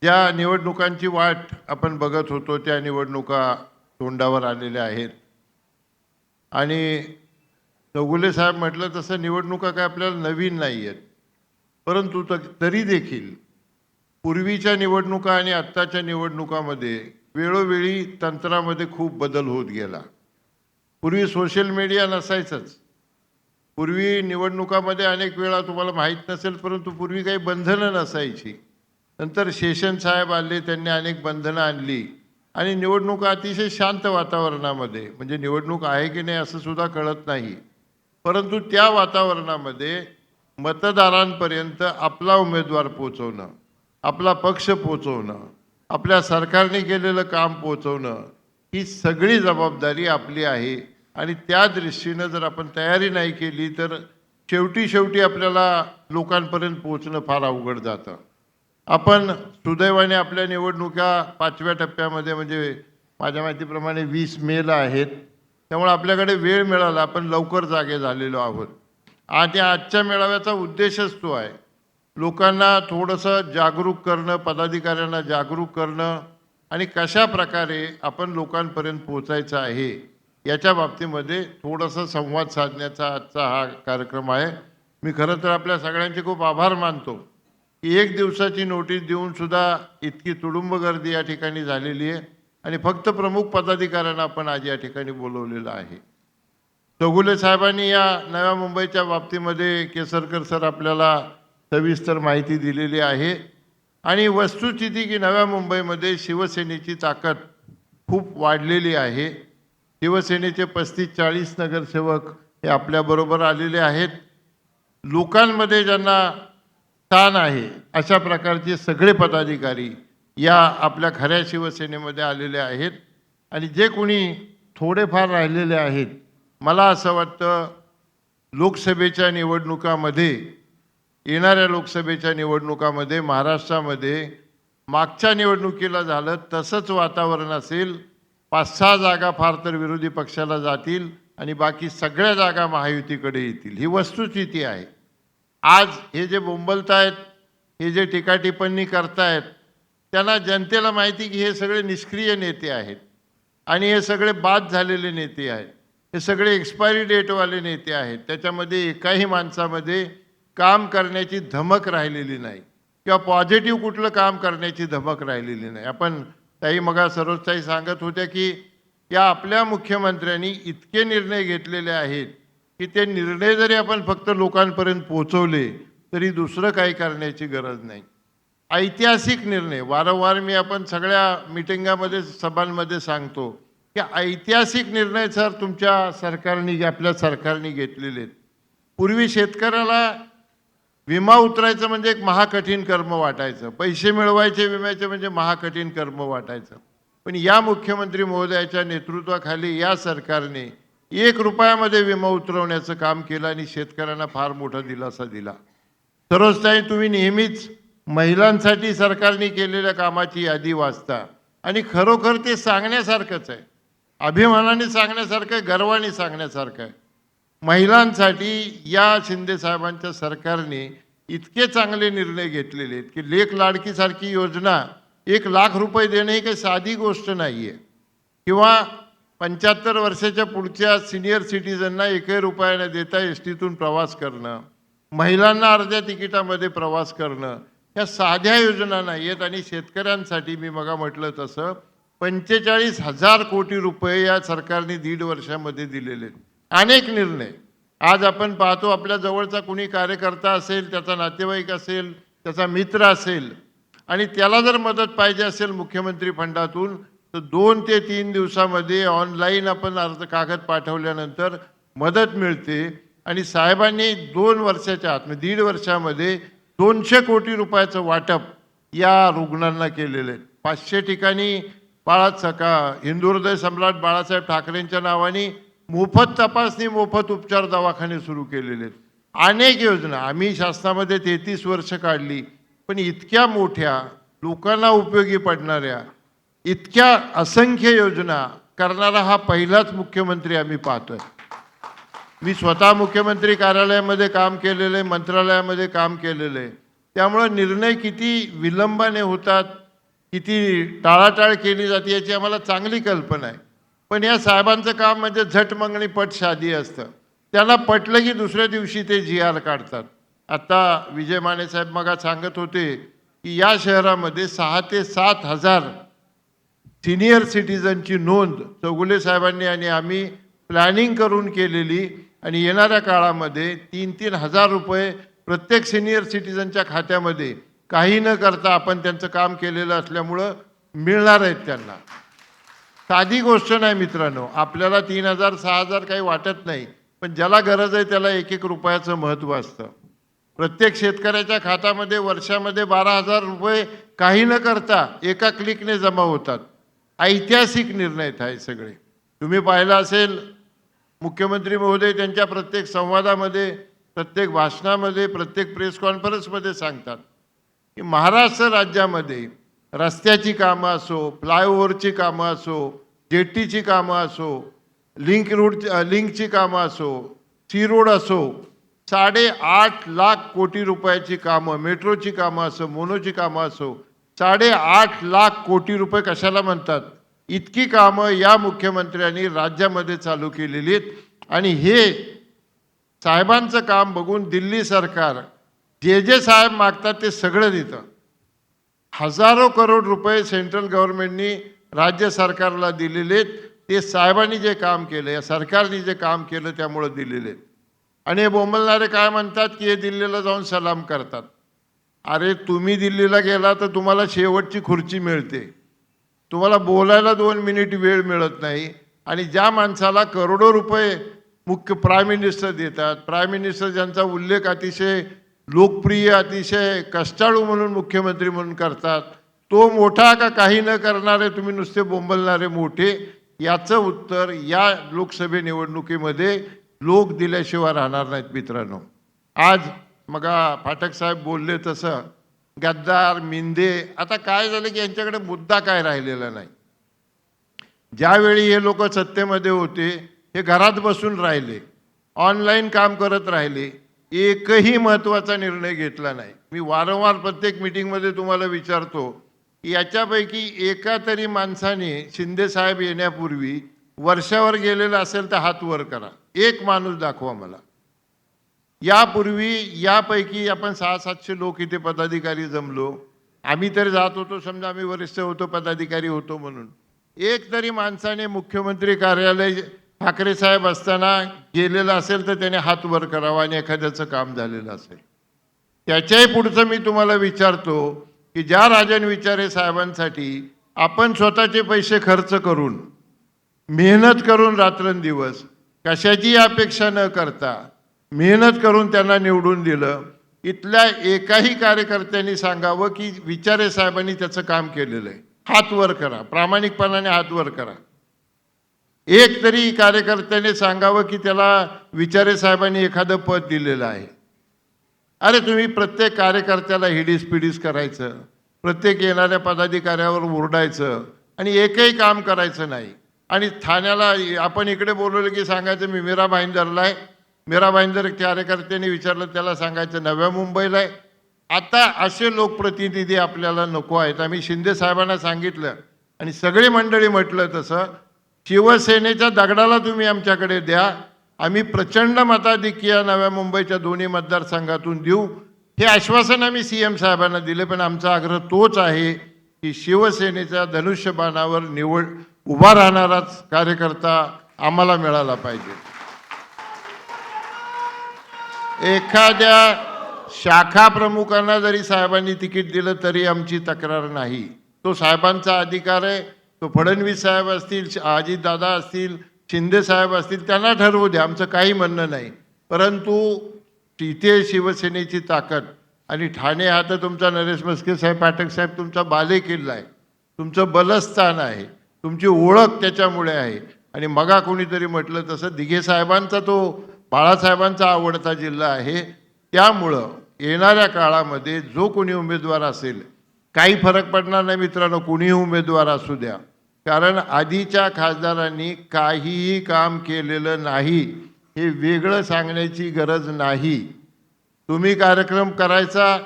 ज्या निवडणुकांची वाट आपण बघत होतो त्या निवडणुका तोंडावर आलेल्या आहेत आणि चौगुले साहेब म्हटलं तसं निवडणुका काय आपल्याला नवीन नाही आहेत, परंतु तरी देखील पूर्वीच्या निवडणुका आणि आत्ताच्या निवडणुकामध्ये वेळोवेळी तंत्रामध्ये खूप बदल होत गेला. पूर्वी सोशल मीडिया नसायचंच. पूर्वी निवडणुकामध्ये अनेक वेळा तुम्हाला माहीत नसेल, परंतु पूर्वी काही बंधनं नसायची. नंतर शेषन साहेब आले, त्यांनी अनेक बंधनं आणली आणि निवडणुका अतिशय शांत वातावरणामध्ये, म्हणजे निवडणूक आहे की नाही असं सुद्धा कळत नाही, परंतु त्या वातावरणामध्ये मतदारांपर्यंत आपला उमेदवार पोचवणं, आपला पक्ष पोचवणं, आपल्या सरकारने केलेलं काम पोचवणं, ही सगळी जबाबदारी आपली आहे. आणि त्या दृष्टीनं जर आपण तयारी नाही केली तर शेवटी आपल्याला लोकांपर्यंत पोचणं फार अवघड जातं. आपण सुदैवाने आपल्या निवडणुका 5व्या टप्प्यामध्ये, म्हणजे माझ्या माहितीप्रमाणे 20 मेला आहेत, त्यामुळे आपल्याकडे वेळ मिळाला, आपण लवकर जागे झालेलो आहोत. आणि आजच्या मेळाव्याचा उद्देशच तो आहे, लोकांना थोडंसं जागरूक करणं, पदाधिकाऱ्यांना जागरूक करणं आणि कशा प्रकारे आपण लोकांपर्यंत पोचायचं आहे याच्या बाबतीमध्ये थोडंसं संवाद साधण्याचा आजचा हा कार्यक्रम आहे. मी खरं तर आपल्या सगळ्यांचे खूप आभार मानतो की 1 दिवसाची नोटीस देऊन सुद्धा इतकी तुडुंब गर्दी या ठिकाणी झालेली आहे आणि फक्त प्रमुख पदाधिकाऱ्यांना आपण आज या ठिकाणी बोलवलेलं आहे. चौगुले साहेबांनी या नव्या मुंबईच्या बाबतीमध्ये केसरकर सर आपल्याला सविस्तर माहिती दिलेली आहे आणि वस्तुस्थिती की नव्या मुंबईमध्ये शिवसेनेची ताकद खूप वाढलेली आहे. शिवसेनेचे 35-40 नगरसेवक हे आपल्याबरोबर आलेले आहेत. लोकांमध्ये ज्यांना स्थान आहे अशा प्रकारचे सगळे पदाधिकारी या आपल्या खऱ्या शिवसेनेमध्ये आलेले आहेत. आणि जे कोणी थोडेफार राहिलेले आहेत, मला असं वाटतं लोकसभेच्या निवडणुकामध्ये, येणाऱ्या लोकसभेच्या निवडणुकामध्ये महाराष्ट्रामध्ये मागच्या निवडणुकीला झालं तसंच वातावरण असेल. 5-6 जागा फार तर विरोधी पक्षाला जातील आणि बाकी सगळ्या जागा महायुतीकडे येतील, ही वस्तुस्थिती आहे. आज हे जे बोंबलतायत, हे जे टीकाटिप्पणी करतायत, त्यांना जनतेला माहिती की हे सगळे निष्क्रिय नेते आहेत आणि हे सगळे बाद झालेले नेते आहेत, हे सगळे एक्सपायरी डेटवाले नेते आहेत. त्याच्यामध्ये एकाही माणसामध्ये काम करण्याची धमक राहिलेली नाही किंवा पॉझिटिव्ह कुठलं काम करण्याची धमक राहिलेली नाही. आपण ताई मगा सरोजताई सांगत होत्या की या आपल्या मुख्यमंत्र्यांनी इतके निर्णय घेतलेले आहेत की ते निर्णय जरी आपण फक्त लोकांपर्यंत पोहोचवले तरी दुसरं काही करण्याची गरज नाही. ऐतिहासिक निर्णय, वारंवार मी आपण सगळ्या मिटिंगामध्ये, सभांमध्ये सांगतो की ऐतिहासिक निर्णय सर तुमच्या सरकारने, आपल्या सरकारने घेतलेले आहेत. पूर्वी शेतकऱ्याला विमा उतरायचं म्हणजे एक महाकठीण कर्म वाटायचं, पैसे मिळवायचे विम्याचे म्हणजे महाकठीण कर्म वाटायचं. पण या मुख्यमंत्री महोदयाच्या नेतृत्वाखाली या सरकारने 1 रुपयामध्ये विमा उतरवण्याचं काम केलं आणि शेतकऱ्यांना फार मोठा दिलासा दिला. सरोजताई, तुम्ही नेहमीच महिलांसाठी सरकारने केलेल्या कामाची यादी वाचता आणि खरोखर ते सांगण्यासारखंच आहे, अभिमानाने सांगण्यासारखं आहे, गर्वाने सांगण्यासारखं आहे. महिलांसाठी या शिंदे साहेबांच्या सरकारने इतके चांगले निर्णय घेतलेले आहेत की लेक लाडकीसारखी योजना 1 लाख रुपये देणं ही काही साधी गोष्ट नाही आहे, किंवा 75 वर्षाच्या पुढच्या सिनियर सिटीजनना 1 रुपया न देता एसटीतून प्रवास करणं, महिलांना अर्ध्या तिकिटामध्ये प्रवास करणं, ह्या साध्या योजना नाही आहेत. आणि शेतकऱ्यांसाठी मी मगा म्हटलं तसं 45,000 कोटी रुपये या सरकारने 1.5 वर्षामध्ये दिलेले आहेत. अनेक निर्णय आज आपण पाहतो, आपल्या जवळचा कुणी कार्यकर्ता असेल, त्याचा नातेवाईक असेल, त्याचा मित्र असेल आणि त्याला जर मदत पाहिजे असेल मुख्यमंत्री फंडातून तर 2 ते 3 दिवसामध्ये ऑनलाईन आपण अर्ज कागद पाठवल्यानंतर मदत मिळते. आणि साहेबांनी 2 वर्षाच्या आत, 1.5 वर्षामध्ये 200 कोटी रुपयाचं वाटप या रुग्णांना केलेलं आहे. 500 ठिकाणी हिंदुहृदय सम्राट बाळासाहेब ठाकरेंच्या नावाने मोफत तपासणी, मोफत उपचार दवाखाने सुरू केलेले आहेत. अनेक योजना आम्ही शासनामध्ये 33 वर्ष काढली, पण इतक्या मोठ्या लोकांना उपयोगी पडणाऱ्या इतक्या असंख्य योजना करणारा हा पहिलाच मुख्यमंत्री आम्ही पाहतोय. मी स्वतः मुख्यमंत्री कार्यालयामध्ये काम केलेलं आहे, मंत्रालयामध्ये काम केलेलं आहे. त्यामुळे निर्णय किती विलंबाने होतात किती टाळाटाळ केली जाते याची आम्हाला चांगली कल्पना आहे. पण या साहेबांचं काम म्हणजे झट मंगणी पट शादी असतं. त्याला पटलं की दुसऱ्या दिवशी ते जी आर काढतात. आता विजय माने साहेब मग सांगत होते की या शहरामध्ये 6 ते 7 हजार सिनियर सिटीजनची नोंद चौगुले साहेबांनी आणि आम्ही प्लॅनिंग करून केलेली आणि येणाऱ्या काळामध्ये 3-3 हजार रुपये प्रत्येक सिनियर सिटीजनच्या खात्यामध्ये काही न करता आपण त्यांचं काम केलेलं असल्यामुळं मिळणार आहेत त्यांना. साधी गोष्ट नाही मित्रांनो. आपल्याला 3,000 6,000 काही वाटत नाही, पण ज्याला गरज आहे त्याला 1-1 रुपयाचं महत्त्व असतं. प्रत्येक शेतकऱ्याच्या खात्यामध्ये वर्षामध्ये 12,000 रुपये काही न करता एका क्लिकने जमा होतात. ऐतिहासिक निर्णय आहेत सगळे. तुम्ही पाहिलं असेल मुख्यमंत्री महोदय त्यांच्या प्रत्येक संवादामध्ये, प्रत्येक भाषणामध्ये, प्रत्येक प्रेस कॉन्फरन्समध्ये सांगतात की महाराष्ट्र राज्यामध्ये रस्त्याची कामं असो, फ्लायओव्हरची कामं असो, जेटीची कामं असो, लिंकची कामं असो, सी रोड असो, 8.5 लाख कोटी रुपयाची कामं, मेट्रोची कामं असो, मोनोची कामं असो, 8.5 लाख कोटी रुपये कशाला म्हणतात, इतकी कामं या मुख्यमंत्र्यांनी राज्यामध्ये चालू केलेली आहेत. आणि हे साहेबांचं काम बघून दिल्ली सरकार जे साहेब मागतात ते सगळं देतं. हजारो करोड रुपये सेंट्रल गव्हर्नमेंटनी राज्य सरकारला दिलेले आहेत. ते साहेबांनी जे काम केलं, या सरकारने जे काम केलं त्यामुळं दिलेले आहेत. आणि हे बोंबलणारे काय म्हणतात की हे दिल्लीला जाऊन सलाम करतात. अरे तुम्ही दिल्लीला गेला तर तुम्हाला शेवटची खुर्ची मिळते, तुम्हाला बोलायला 2 मिनिट वेळ मिळत नाही. आणि ज्या माणसाला करोडो रुपये मुख्य प्राईम मिनिस्टर देतात, प्राईम मिनिस्टर ज्यांचा उल्लेख अतिशय लोकप्रिय, अतिशय कष्टाळू म्हणून मुख्यमंत्री म्हणून करतात, तो मोठा का काही न करणारे तुम्ही नुसते बोंबलणारे मोठे, याचं उत्तर या लोकसभे निवडणुकीमध्ये लोक दिल्याशिवाय राहणार नाहीत मित्रांनो. आज मग फाटक साहेब बोलले तसं गद्दार मिंदे, आता काय झालं की यांच्याकडे मुद्दा काय राहिलेला नाही. ज्यावेळी हे लोक सत्तेमध्ये होते हे घरात बसून राहिले, ऑनलाईन काम करत राहिले, एकही महत्त्वाचा निर्णय घेतला नाही. मी वारंवार प्रत्येक मीटिंगमध्ये तुम्हाला विचारतो की याच्यापैकी एका तरी माणसाने शिंदे साहेब येण्यापूर्वी वर्षावर गेलेला असेल तर हात वर करा. एक माणूस दाखवा मला. यापूर्वी यापैकी आपण 600-700 लोक इथे पदाधिकारी जमलो. आम्ही तर जात होतो, समजा आम्ही वरिष्ठ होतो, पदाधिकारी होतो म्हणून. एक तरी माणसाने मुख्यमंत्री कार्यालय ठाकरे साहेब असताना गेलेला असेल तर त्याने हात वर करावा आणि एखाद्याचं काम झालेलं असेल. त्याच्याही पुढचं मी तुम्हाला विचारतो की ज्या राजन विचारे साहेबांसाठी आपण स्वतःचे पैसे खर्च करून, मेहनत करून रात्रंदिवस कशाची अपेक्षा न करता मेहनत करून त्यांना निवडून दिलं, इथल्या एकाही कार्यकर्त्यांनी सांगावं की विचारे साहेबांनी त्याचं काम केलेलं आहे. हात वर करा, प्रामाणिकपणाने हात वर करा. एक तरी कार्यकर्त्याने सांगावं की त्याला विचारे साहेबांनी एखादं पद दिलेलं आहे. अरे तुम्ही प्रत्येक कार्यकर्त्याला हिडीस पिडीस करायचं, प्रत्येक येणाऱ्या पदाधिकाऱ्यावर ओरडायचं आणि एकही काम करायचं नाही. आणि ठाण्याला आपण इकडे बोलवलं की सांगायचं मी मीरा भाईंदरला आहे, मीरा भाईंदर कार्यकर्त्यांनी विचारलं त्याला सांगायचं नव्या मुंबईला आहे. आता असे लोकप्रतिनिधी आपल्याला नको आहेत. आम्ही शिंदे साहेबांना सांगितलं आणि सगळी मंडळी म्हटलं तसं, शिवसेनेच्या दगडाला तुम्ही आमच्याकडे द्या, आम्ही प्रचंड मताधिक्य नव्या मुंबईच्या दोन्ही मतदारसंघातून देऊ. हे आश्वासन आम्ही CM साहेबांना दिले. पण आमचा आग्रह तोच आहे की शिवसेनेच्या धनुष्यबाणावर उभा राहणाराच कार्यकर्ता आम्हाला मिळाला पाहिजे. एखाद्या शाखा प्रमुखांना जरी साहेबांनी तिकीट दिलं तरी आमची तक्रार नाही. तो साहेबांचा अधिकार आहे. तो फडणवीस साहेब असतील, अजितदादा असतील, शिंदे साहेब असतील, त्यांना ठरवू द्या, आमचं काही म्हणणं नाही. परंतु तिथे शिवसेनेची ताकद आणि ठाणे हा तर तुमचा नरेश म्हस्के साहेब, पाठक साहेब तुमचा बालेकिल्ला आहे, तुमचं बलस्थान आहे, तुमची ओळख त्याच्यामुळे आहे. आणि मगा कोणीतरी म्हटलं तसं दिघे साहेबांचा तो बाळासाहेबांचा आवडता जिल्हा आहे. त्यामुळं येणाऱ्या काळामध्ये जो कोणी उमेदवार असेल, काही फरक पडणार नाही मित्रांनो, कुणीही उमेदवार असू द्या, कारण आधीच्या खासदारांनी काहीही काम केलेलं नाही हे वेगळं सांगण्याची गरज नाही. तुम्ही कार्यक्रम करायचा,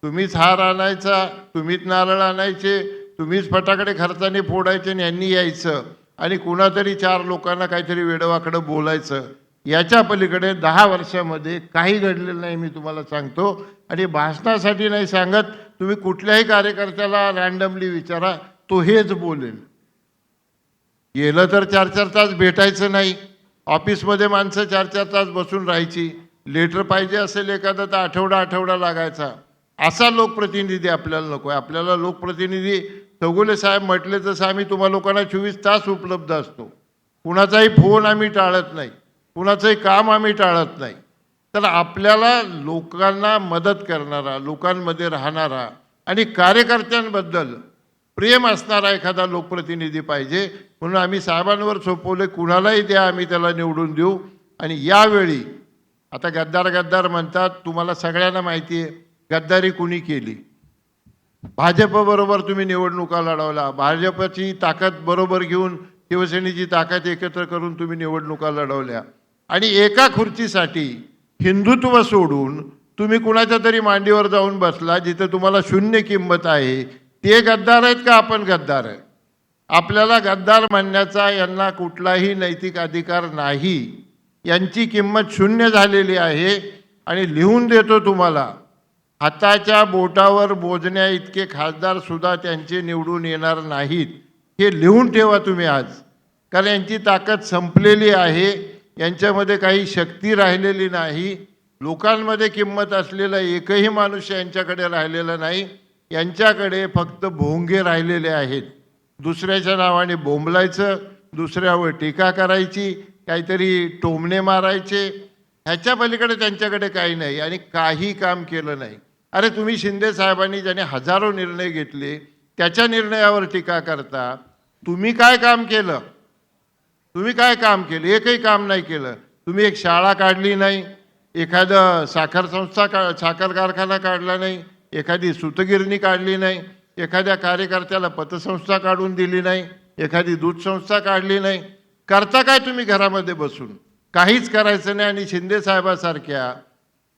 तुम्हीच हार आणायचा, तुम्हीच नारळ आणायचे, तुम्हीच फटाकडे खर्चाने फोडायचे आणि यांनी यायचं आणि कुणातरी 4 लोकांना काहीतरी वेडवाकडं बोलायचं, याच्या पलीकडे 10 वर्षामध्ये काही घडलेलं नाही मी तुम्हाला सांगतो. आणि भाषणासाठी नाही सांगत, तुम्ही कुठल्याही कार्यकर्त्याला रँडमली विचारा, तो हेच बोलेल. गेलं तर 4-4 तास भेटायचं नाही, ऑफिसमध्ये माणसं 4-4 तास बसून राहायची, लेटर पाहिजे असेल एखादा तर आठवडा लागायचा. असा लोकप्रतिनिधी आपल्याला नको आहे. आपल्याला लोकप्रतिनिधी चौगुले साहेब म्हटले तसं आम्ही तुम्हा लोकांना 24 तास उपलब्ध असतो. कुणाचाही फोन आम्ही टाळत नाही, कुणाचंही काम आम्ही टाळत नाही. तर आपल्याला लोकांना मदत करणारा, लोकांमध्ये राहणारा आणि कार्यकर्त्यांबद्दल प्रेम असणारा एखादा लोकप्रतिनिधी पाहिजे. म्हणून आम्ही साहेबांवर सोपवले, कुणालाही द्या, आम्ही त्याला निवडून देऊ. आणि यावेळी आता गद्दार म्हणतात, तुम्हाला सगळ्यांना माहिती आहे गद्दारी कुणी केली. भाजपबरोबर तुम्ही निवडणुका लढवला, भाजपची ताकद बरोबर घेऊन शिवसेनेची ताकद एकत्र करून तुम्ही निवडणुका लढवल्या आणि एका खुर्चीसाठी हिंदुत्व सोडून तुम्ही कुणाच्या तरी मांडीवर जाऊन बसला जिथे तुम्हाला शून्य किंमत आहे. ते गद्दार आहेत का आपण गद्दार आहे? आपल्याला गद्दार म्हणण्याचा यांना कुठलाही नैतिक अधिकार नाही. यांची किंमत शून्य झालेली आहे. आणि लिहून देतो तुम्हाला, हाताच्या बोटावर मोजण्या इतके खासदार सुद्धा त्यांचे निवडून येणार नाहीत. हे लिहून ठेवा तुम्ही आज, कारण यांची ताकद संपलेली आहे. यांच्यामध्ये काही शक्ती राहिलेली नाही. लोकांमध्ये किंमत असलेला एकही माणूस यांच्याकडे राहिलेला नाही. यांच्याकडे फक्त भोंगे राहिलेले आहेत. दुसऱ्याच्या नावाने बोंबलायचं, दुसऱ्यावर टीका करायची, काहीतरी टोमणे मारायचे, ह्याच्या पलीकडे त्यांच्याकडे काही नाही आणि काही काम केलं नाही. अरे तुम्ही शिंदे साहेबांनी ज्याने हजारो निर्णय घेतले त्याच्या निर्णयावर टीका करता. तुम्ही काय काम केलं? तुम्ही काय काम केलं? एकही काम नाही केलं. तुम्ही एक शाळा काढली नाही, एखादं साखर कारखाना काढला नाही, एखादी सूतगिरणी काढली नाही, एखाद्या कार्यकर्त्याला पतसंस्था काढून दिली नाही, एखादी दूध संस्था काढली नाही. करता काय तुम्ही घरामध्ये बसून? काहीच करायचं नाही. आणि शिंदे साहेबासारख्या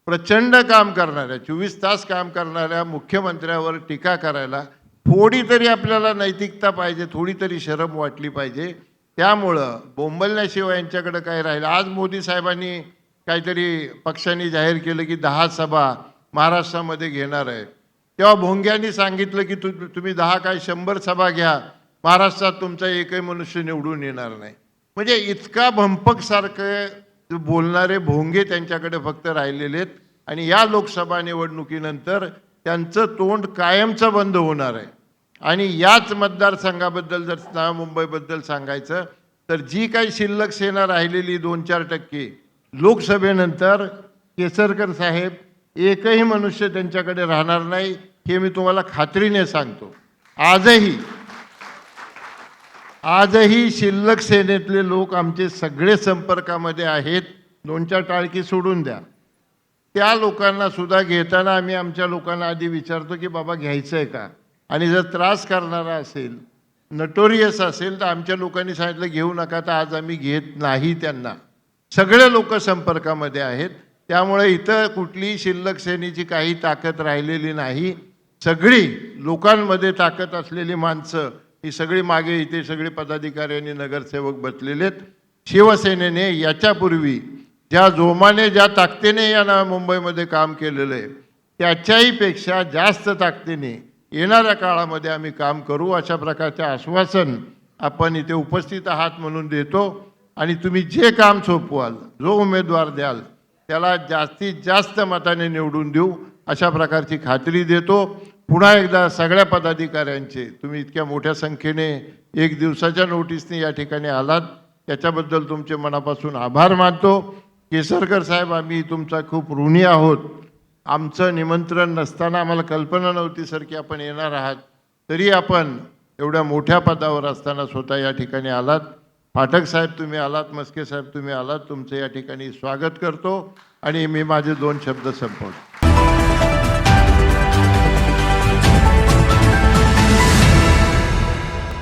प्रचंड काम करणाऱ्या, 24 तास काम करणाऱ्या मुख्यमंत्र्यावर टीका करायला थोडी तरी आपल्याला नैतिकता पाहिजे, थोडी तरी शरम वाटली पाहिजे. त्यामुळं बोंबलण्याशिवाय यांच्याकडे काय राहिलं. आज मोदी साहेबांनी काहीतरी पक्षांनी जाहीर केलं की 10 सभा महाराष्ट्रामध्ये घेणार आहे. तेव्हा भोंग्यांनी सांगितलं की तुम्ही 10 काय 100 सभा घ्या, महाराष्ट्रात तुमचा एकही मनुष्य निवडून येणार नाही. म्हणजे इतका भंपकसारखं बोलणारे भोंगे त्यांच्याकडे फक्त राहिलेले आहेत. आणि या लोकसभा निवडणुकीनंतर त्यांचं तोंड कायमचं बंद होणार आहे. आणि याच मतदारसंघाबद्दल जर नवी मुंबईबद्दल सांगायचं तर जी काही शिल्लक सेना राहिलेली 2-4% लोकसभेनंतर केसरकर साहेब एकही मनुष्य त्यांच्याकडे राहणार नाही. हे मी तुम्हाला खात्रीने सांगतो. आजही शिल्लक सेनेतले लोक आमचे सगळे संपर्कामध्ये आहेत. 2-4 टाळकी सोडून द्या. त्या लोकांना सुद्धा घेताना आम्ही आमच्या लोकांना आधी विचारतो की बाबा घ्यायचं आहे का. आणि जर त्रास करणारा असेल, नटोरियस असेल, तर आमच्या लोकांनी सांगितलं घेऊ नका, तर आज आम्ही घेत नाही त्यांना. सगळे लोक संपर्कामध्ये आहेत. त्यामुळे इथं कुठलीही शिल्लक सेनेची काही ताकद राहिलेली नाही. सगळी लोकांमध्ये ताकद असलेली माणसं ही सगळी मागे इथे सगळे पदाधिकारी आणि नगरसेवक बसलेले आहेत. शिवसेनेने याच्यापूर्वी ज्या जोमाने ज्या ताकदीने या मुंबईमध्ये काम केलेलं आहे त्याच्याही पेक्षा जास्त ताकदीने येणाऱ्या काळामध्ये आम्ही काम करू, अशा प्रकारचे आश्वासन आपण इथे उपस्थित आहात म्हणून देतो. आणि तुम्ही जे काम सोपवाल, जो उमेदवार द्याल त्याला जास्तीत जास्त मताने निवडून देऊ अशा प्रकारची खात्री देतो. पुन्हा एकदा सगळ्या पदाधिकाऱ्यांचे, तुम्ही इतक्या मोठ्या संख्येने 1 दिवसाच्या नोटीसने या ठिकाणी आलात त्याच्याबद्दल तुमचे मनापासून आभार मानतो. केसरकर साहेब, आम्ही तुमचा खूप ऋणी आहोत. आमचं निमंत्रण नसताना आम्हाला कल्पना नव्हती सर की आपण येणार आहात, तरी आपण एवढ्या मोठ्या पदावर असताना स्वतः या ठिकाणी आलात. पाठक साहेब तुम्ही आलात, मस्के साहेब तुम्ही आलात, तुमचं या ठिकाणी स्वागत करतो आणि मी माझे 2 शब्द संपवतो.